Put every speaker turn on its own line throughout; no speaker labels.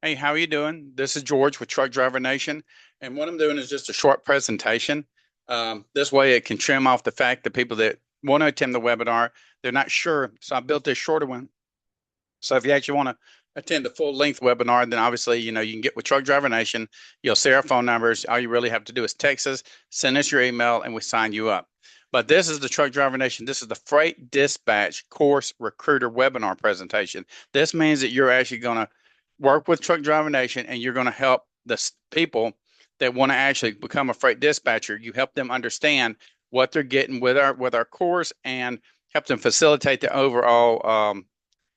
Hey, how are you doing? This is George with Truck Driver Nation, and what I'm doing is just a short presentation. This way, it can trim off the fact that people that want to attend the webinar, they're not sure. So I built this shorter one. So if you actually want to attend the full length webinar, then obviously, you can get with Truck Driver Nation. You'll see our phone numbers. All you really have to do is text us, send us your email, and we sign you up. But this is the Truck Driver Nation. This is the Freight Dispatch Course Recruiter webinar presentation. This means that you're actually going to work with Truck Driver Nation and you're going to help the people that want to actually become a freight dispatcher. You help them understand what they're getting with our course and help them facilitate the overall kind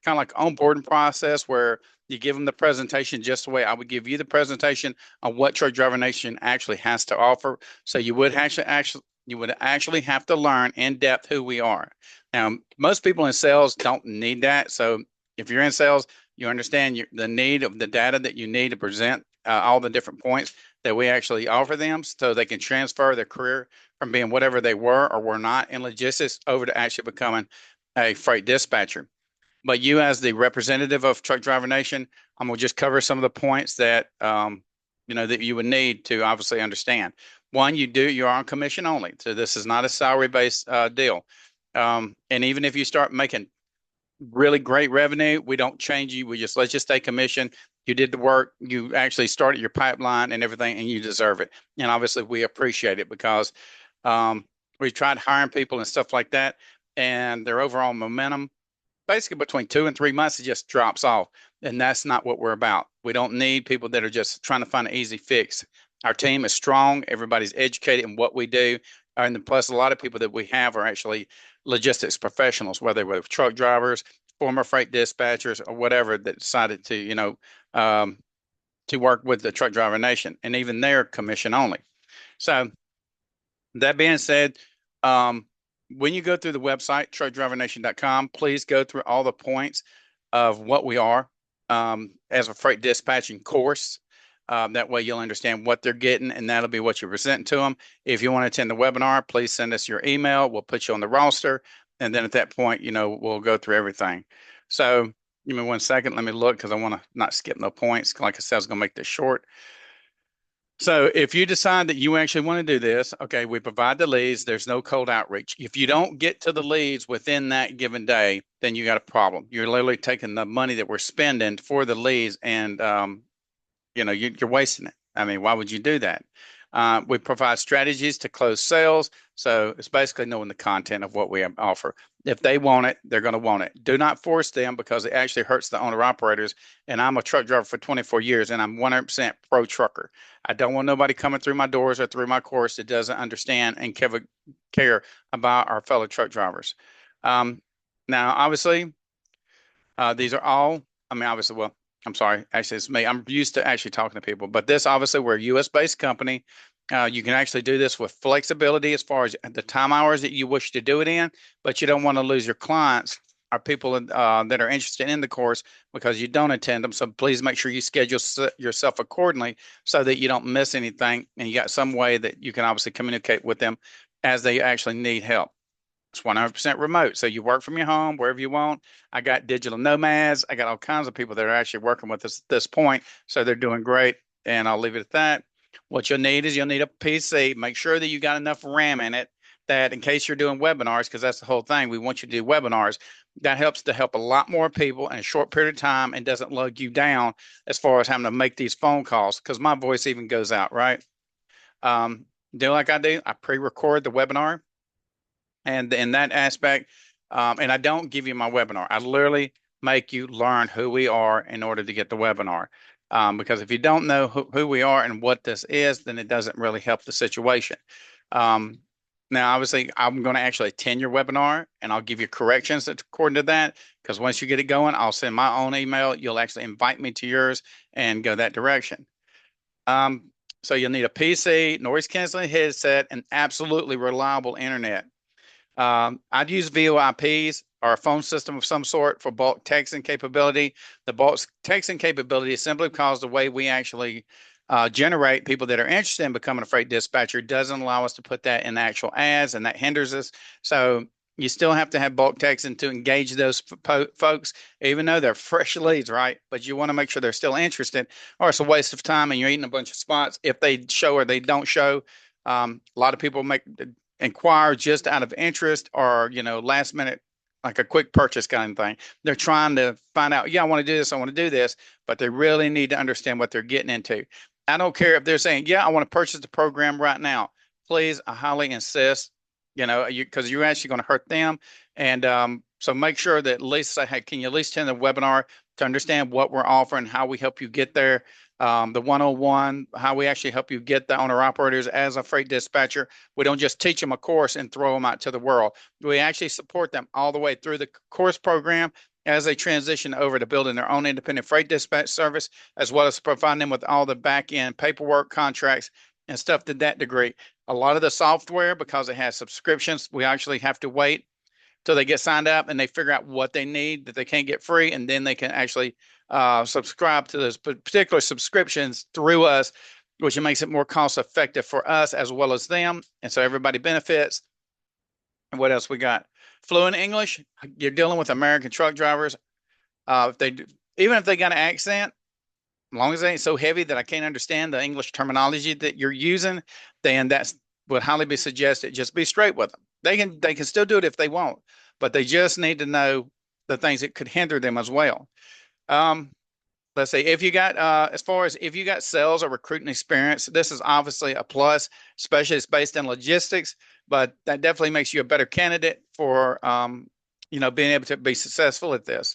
of like onboarding process where you give them the presentation just the way I would give you the presentation on what Truck Driver Nation actually has to offer. So you would actually have to learn in depth who we are. Now, most people in sales don't need that. So if you're in sales, you understand the need of the data that you need to present all the different points that we actually offer them so they can transfer their career from being whatever they were or not in logistics over to actually becoming a freight dispatcher. But you, as the representative of Truck Driver Nation, I'm gonna just cover some of the points that that you would need to obviously understand. One, you're on commission only, so this is not a salary based deal. And even if you start making really great revenue, we don't change you. We just let's just stay commission. You did the work. You actually started your pipeline and everything, and you deserve it. And obviously, we appreciate it because we tried hiring people and stuff like that, and their overall momentum basically between 2 and 3 months, it just drops off. And that's not what we're about. We don't need people that are just trying to find an easy fix. Our team is strong. Everybody's educated in what we do. And plus, a lot of people that we have are actually logistics professionals, whether they're truck drivers, former freight dispatchers, or whatever that decided to work with the Truck Driver Nation. And even they're commission only. So that being said, when you go through the website, truckdrivernation.com, please go through all the points of what we are as a freight dispatching course. That way you'll understand what they're getting, and that'll be what you're presenting to them. If you want to attend the webinar, please send us your email. We'll put you on the roster. And then at that point, we'll go through everything. So give me 1 second. Let me look because I want to not skip no points. Like I said, I was going to make this short. So if you decide that you actually want to do this, okay, we provide the leads. There's no cold outreach. If you don't get to the leads within that given day, then you got a problem. You're literally taking the money that we're spending for the leads and, you're wasting it. I mean, why would you do that? We provide strategies to close sales. So it's basically knowing the content of what we offer. If they want it, they're going to want it. Do not force them because it actually hurts the owner operators. And I'm a truck driver for 24 years and I'm 100% pro trucker. I don't want nobody coming through my doors or through my course that doesn't understand and care about our fellow truck drivers. Now, obviously, these are all, I mean, obviously, well, I'm sorry, actually, it's me. I'm used to actually talking to people, but this obviously, we're a US based company. You can actually do this with flexibility as far as the time hours that you wish to do it in, but you don't want to lose your clients or people that are interested in the course because you don't attend them. So please make sure you schedule yourself accordingly so that you don't miss anything and you got some way that you can obviously communicate with them as they actually need help. It's 100% remote. So you work from your home wherever you want. I got digital nomads. I got all kinds of people that are actually working with us at this point. So they're doing great. And I'll leave it at that. What you'll need is you'll need a PC. Make sure that you got enough RAM in it that in case you're doing webinars, because that's the whole thing, we want you to do webinars. That helps to help a lot more people in a short period of time and doesn't lug you down as far as having to make these phone calls because my voice even goes out, right? Do like I do, I pre-record the webinar and in that aspect, and I don't give you my webinar. I literally make you learn who we are in order to get the webinar. Because if you don't know who we are and what this is, then it doesn't really help the situation. Um, Now, obviously, I'm going to actually attend your webinar and I'll give you corrections according to that. Because once you get it going, I'll send my own email. You'll actually invite me to yours and go that direction. Um, so you'll need a PC, noise canceling headset, and absolutely reliable internet. I'd use VoIPs or a phone system of some sort for bulk texting capability. The bulk texting capability is simply because the way we actually generate people that are interested in becoming a freight dispatcher doesn't allow us to put that in actual ads, and that hinders us. So You still have to have bulk texting to engage those folks, even though they're fresh leads, right? But you want to make sure they're still interested, or it's a waste of time and you're eating a bunch of spots if they show or they don't show. A lot of people make inquire just out of interest or, last minute, like a quick purchase kind of thing. They're trying to find out, yeah, I want to do this, I want to do this, but they really need to understand what they're getting into. I don't care if they're saying, yeah, I want to purchase the program right now. Please, I highly insist, because you're actually going to hurt them. And so make sure that at least say, hey, can you at least attend the webinar to understand what we're offering, how we help you get there, the 101, how we actually help you get the owner operators as a freight dispatcher. We don't just teach them a course and throw them out to the world. We actually support them all the way through the course program as they transition over to building their own independent freight dispatch service, as well as providing them with all the back end paperwork, contracts, and stuff to that degree. A lot of the software, because it has subscriptions, we actually have to wait till they get signed up and they figure out what they need that they can't get free, and then they can actually subscribe to those particular subscriptions through us, which makes it more cost effective for us as well as them. And so everybody benefits. And what else we got? Fluent English. You're dealing with American truck drivers. If they even if they got an accent, as long as they ain't so heavy that I can't understand the English terminology that you're using, then that's would highly be suggested. Just be straight with them. They can still do it if they want, but they just need to know the things that could hinder them as well. Um, let's see, if you got as far as if you got sales or recruiting experience, this is obviously a plus, especially it's based in logistics, but that definitely makes you a better candidate for being able to be successful at this.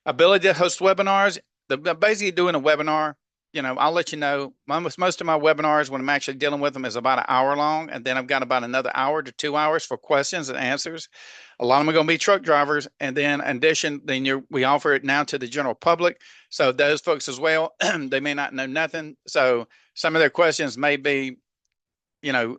Ability to host webinars. Basically doing a webinar, I'll let you know. Most of my webinars, when I'm actually dealing with them, is about an hour long, and then I've got about another hour to 2 hours for questions and answers. A lot of them are going to be truck drivers, and then in addition, we offer it now to the general public. So those folks as well, they may not know nothing. So some of their questions may be, you know,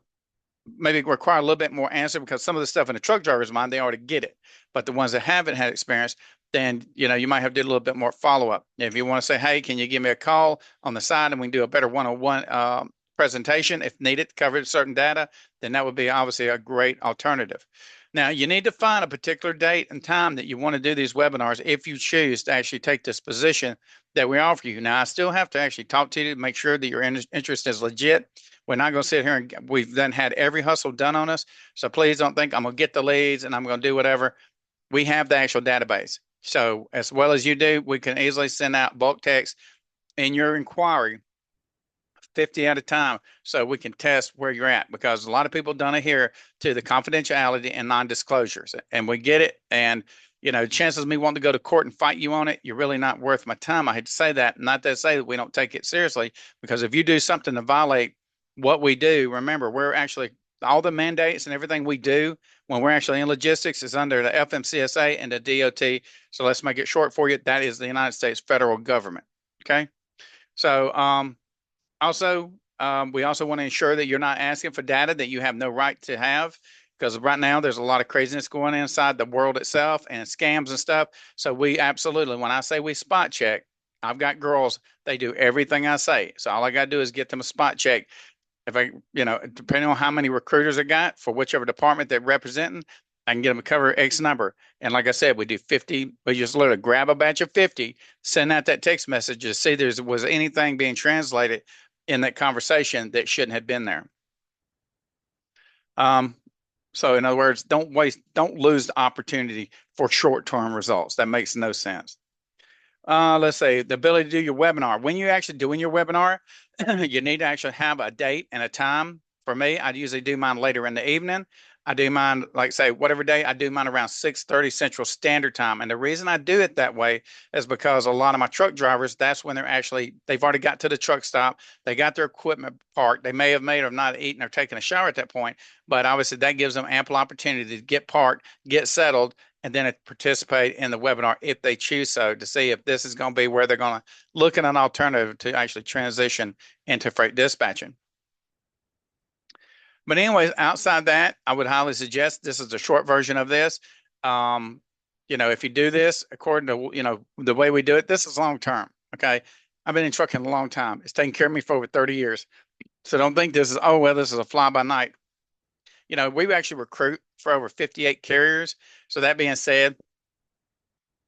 maybe require a little bit more answer because some of the stuff in the truck driver's mind, they already get it. But the ones that haven't had experience, then, you might have to do a little bit more follow-up. If you want to say, hey, can you give me a call on the side and we can do a better one-on-one presentation if needed to cover certain data, then that would be obviously a great alternative. Now, you need to find a particular date and time that you want to do these webinars if you choose to actually take this position that we offer you. Now, I still have to actually talk to you to make sure that your interest is legit. We're not going to sit here and we've then had every hustle done on us. So please don't think I'm going to get the leads and I'm going to do whatever. We have the actual database. So as well as you do, we can easily send out bulk text in your inquiry 50 at a time so we can test where you're at, because a lot of people don't adhere to the confidentiality and non-disclosures, and we get it. And chances of me wanting to go to court and fight you on it, you're really not worth my time. I hate to say that, not to say that we don't take it seriously, because if you do something to violate what we do, remember, we're actually all the mandates and everything we do when we're actually in logistics is under the FMCSA and the DOT. So let's make it short for you. That is the United States federal government. Okay. So also, we also want to ensure that you're not asking for data that you have no right to have, because right now there's a lot of craziness going inside the world itself and scams and stuff. So we absolutely, when I say we spot check, I've got girls, they do everything I say. So all I got to do is get them a spot check. If I, depending on how many recruiters I got for whichever department they're representing, I can get them to cover X number. And like I said, we do 50. We just literally grab a batch of 50, send out that text message to see there was anything being translated in that conversation that shouldn't have been there. So in other words, don't lose the opportunity for short-term results. That makes no sense. Let's say the ability to do your webinar. When you're actually doing your webinar, you need to actually have a date and a time. For me, I usually do mine later in the evening. I do mine, like say, whatever day, I do mine around 6:30 Central Standard Time. And the reason I do it that way is because a lot of my truck drivers, that's when they've already got to the truck stop. They got their equipment parked. They may have made or not eaten or taken a shower at that point, but obviously that gives them ample opportunity to get parked, get settled, and then participate in the webinar if they choose so, to see if this is going to be where they're going to look at an alternative to actually transition into freight dispatching. But anyways, outside that, I would highly suggest this is a short version of this. If you do this according to, the way we do it, this is long term. Okay. I've been in trucking a long time. It's taken care of me for over 30 years. So don't think this is, oh, well, this is a fly by night. we actually recruit for over 58 carriers. So that being said,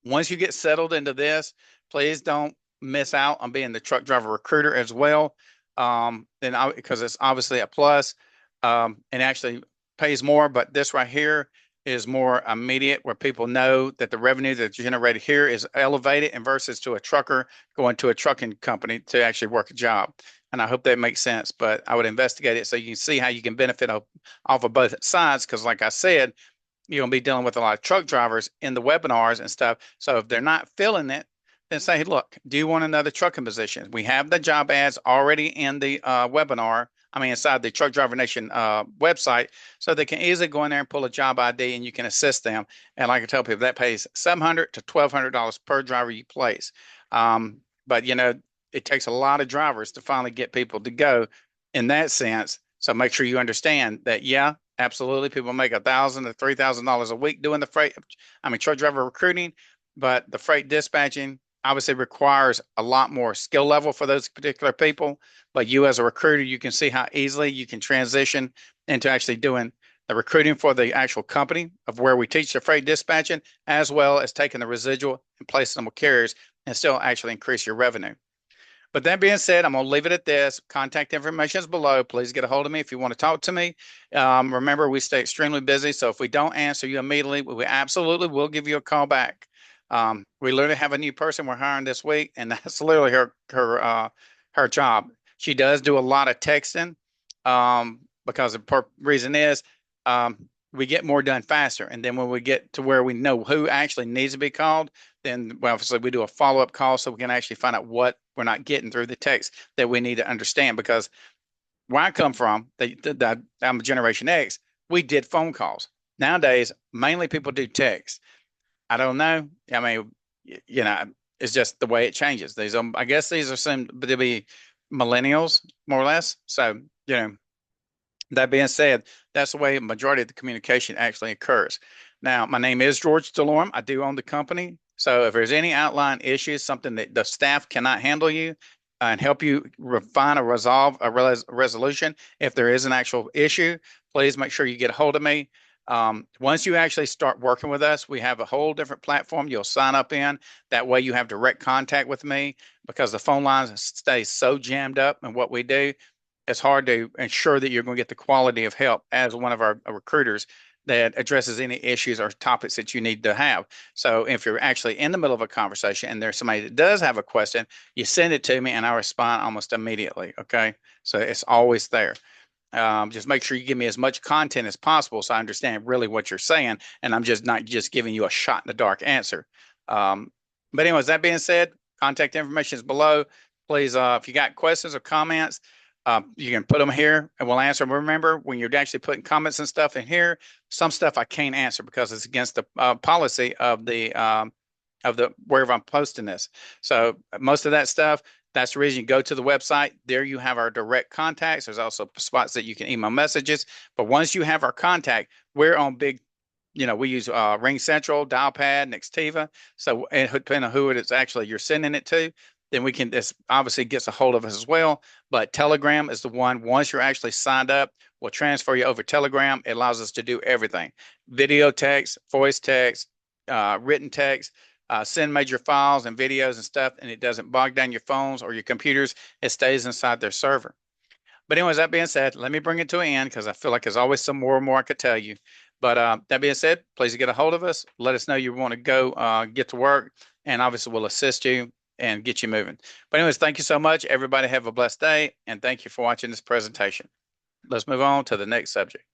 once you get settled into this, please don't miss out on being the truck driver recruiter as well. Because it's obviously a plus, and actually pays more. But this right here is more immediate, where people know that the revenue that's generated here is elevated, and versus to a trucker going to a trucking company to actually work a job. And I hope that makes sense. But I would investigate it so you can see how you can benefit off of both sides. Because, like I said, you're going to be dealing with a lot of truck drivers in the webinars and stuff. So if they're not filling it, then say, hey, look, do you want another trucking position? We have the job ads already in the webinar. I mean, inside the Truck Driver Nation website, so they can easily go in there and pull a job ID, and you can assist them. And like I tell people, that pays $700 to $1,200 per driver you place. But it takes a lot of drivers to finally get people to go in that sense. So make sure you understand that, yeah, absolutely, people make $1,000 to $3,000 a week doing the freight. I mean, truck driver recruiting, but the freight dispatching obviously requires a lot more skill level for those particular people. But you, as a recruiter, you can see how easily you can transition into actually doing the recruiting for the actual company of where we teach the freight dispatching, as well as taking the residual and placing them with carriers and still actually increase your revenue. But that being said, I'm going to leave it at this. Contact information is below. Please get a hold of me if you want to talk to me. Remember, we stay extremely busy. So if we don't answer you immediately, we absolutely will give you a call back. We literally have a new person we're hiring this week, and that's literally her job. She does do a lot of texting, because the reason is, we get more done faster. And then when we get to where we know who actually needs to be called, then obviously we do a follow-up call so we can actually find out what we're not getting through the text that we need to understand. Because where I come from, I'm Generation X, we did phone calls. Nowadays, mainly people do text. I don't know. I mean, it's just the way it changes. I guess these are some to be millennials, more or less. So, that being said, that's the way a majority of the communication actually occurs. Now, my name is George DeLorme. I do own the company. So if there's any outline issues, something that the staff cannot handle you and help you refine or resolve a resolution, if there is an actual issue, please make sure you get a hold of me. Once you actually start working with us, we have a whole different platform you'll sign up in. That way you have direct contact with me, because the phone lines stay so jammed up in what we do. It's hard to ensure that you're going to get the quality of help as one of our recruiters that addresses any issues or topics that you need to have. So if you're actually in the middle of a conversation and there's somebody that does have a question, you send it to me and I respond almost immediately. Okay. So it's always there. Just make sure you give me as much content as possible so I understand really what you're saying, and I'm just not just giving you a shot in the dark answer. But anyways, that being said, contact information is below. Please, if you got questions or comments, you can put them here and we'll answer them. Remember, when you're actually putting comments and stuff in here, some stuff I can't answer because it's against the policy of the wherever I'm posting this. So most of that stuff, that's the reason you go to the website. There you have our direct contacts. There's also spots that you can email messages. But once you have our contact, we're on big, we use Ring Central, Dialpad, Nextiva. So depending on who it is actually you're sending it to, then this obviously gets a hold of us as well. But Telegram is the one, once you're actually signed up, we'll transfer you over Telegram. It allows us to do everything: video text, voice text, written text, send major files and videos and stuff, and it doesn't bog down your phones or your computers. It stays inside their server. But anyways, that being said, let me bring it to an end because I feel like there's always some more and more I could tell you. But that being said, please get a hold of us. Let us know you want to go get to work, and obviously we'll assist you and get you moving. But anyways, thank you so much. Everybody have a blessed day, and thank you for watching this presentation. Let's move on to the next subject.